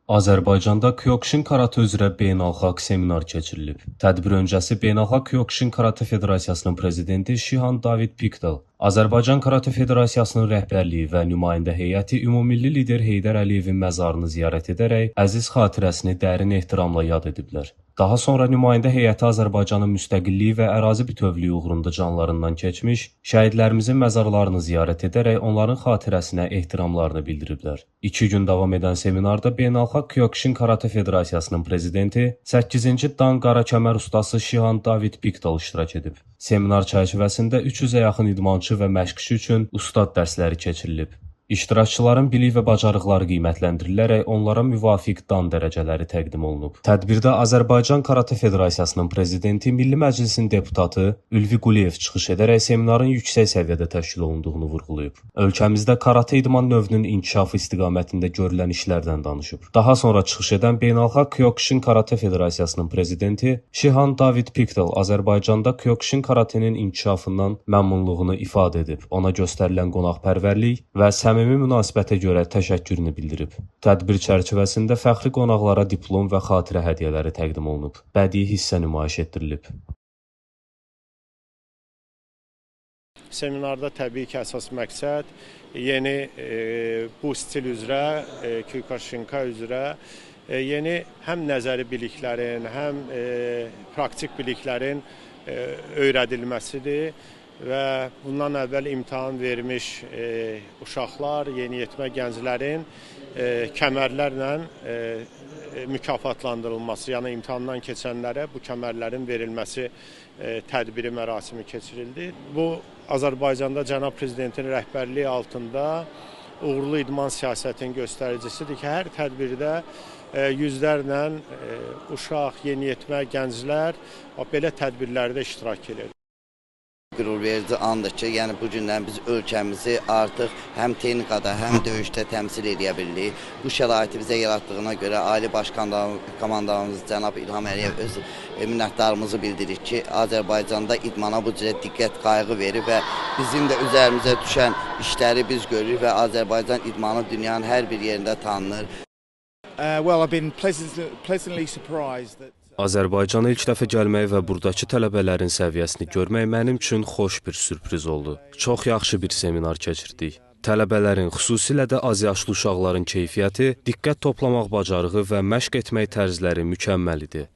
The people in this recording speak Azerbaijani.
Azərbaycanda Kyokushin karate üzrə beynəlxalq seminar keçirilib. Tədbir öncəsi Beynəlxalq Kyokushin Karate Federasiyasının prezidenti Şihan David Piktel, Azərbaycan Karate Federasiyasının rəhbərliyi və nümayəndə heyəti ümummilli lider Heydər Əliyevin məzarını ziyarət edərək əziz xatirəsini dərin ehtiramla yad ediblər. Daha sonra nümayəndə heyəti Azərbaycanın müstəqilliyi və ərazi bütövlüyü uğrunda canlarından keçmiş şəhidlərimizin məzarlarını ziyarət edərək onların xatirəsinə ehtiramlarını bildiriblər. 2 gün davam edən seminarda Beynəlxalq Kyokushin Karate Federasiyasının prezidenti 8-ci Dan qara kəmər ustası Şihan David Piktel iştirak edib. Seminar çərçivəsində 300-ə yaxın idmançı və məşqçi üçün ustad dərsləri keçirilib. İştirakçıların bilik və bacarıqları qiymətləndirilərək onlara müvafiq dan dərəcələri təqdim olunub. Tədbirdə Azərbaycan Karate Federasiyasının prezidenti, Milli Məclisin deputatı Ülvi Quliyev çıxış edərək seminarın yüksək səviyyədə təşkil olunduğunu vurğulayıb. Ölkəmizdə karate idman növünün inkişafı istiqamətində görülən işlərdən danışıb. Daha sonra çıxış edən Beynəlxalq Kyokushin Karate Federasiyasının prezidenti Şihan David Piktel Azərbaycanda Kyokushin karatenin inkişafından məmnunluğunu ifadə edib. Ona göstərilən qonaqpərvərlik və səmimi münasibətə görə təşəkkürünü bildirib. Tədbir çərçivəsində fəxri qonaqlara diplom və xatirə hədiyyələri təqdim olunub. Bədii hissə nümayiş etdirilib. Seminarda təbii ki, əsas məqsəd yeni bu stil üzrə, Kyokushinka üzrə yeni həm nəzəri biliklərin, həm praktik biliklərin öyrədilməsidir. Və bundan əvvəl imtahan vermiş uşaqlar, yeniyetmə gənclərin kəmərlərlə mükafatlandırılması, yəni imtahandan keçənlərə bu kəmərlərin verilməsi tədbiri mərasimi keçirildi. Bu, Azərbaycanda cənab prezidentin rəhbərliyi altında uğurlu idman siyasətinin göstəricisidir ki, hər tədbirdə yüzlərlə uşaq, yeniyetmə gənclər belə tədbirlərdə iştirak edir. Qürur verici andır ki, yəni bu gündən biz ölkəmizi artıq həm texnikada, həm döyüşdə təmsil edə bilirik. Bu şəraiti bizə yaratdığına görə Ali Baş Komandanımız cənab İlham Əliyev öz minnətdarımızı bildirir ki, Azərbaycanda idmana bu cürə diqqət, qayğı verir və bizim də üzərimizə düşən işləri biz görürük və Azərbaycan idmanı dünyanın hər bir yerində tanınır. I've been pleasantly surprised that Azərbaycana ilk dəfə gəlmək və buradakı tələbələrin səviyyəsini görmək mənim üçün xoş bir sürpriz oldu. Çox yaxşı bir seminar keçirdik. Tələbələrin, xüsusilə də az yaşlı uşaqların keyfiyyəti, diqqət toplamaq bacarığı və məşq etmək tərzləri mükəmməl idi.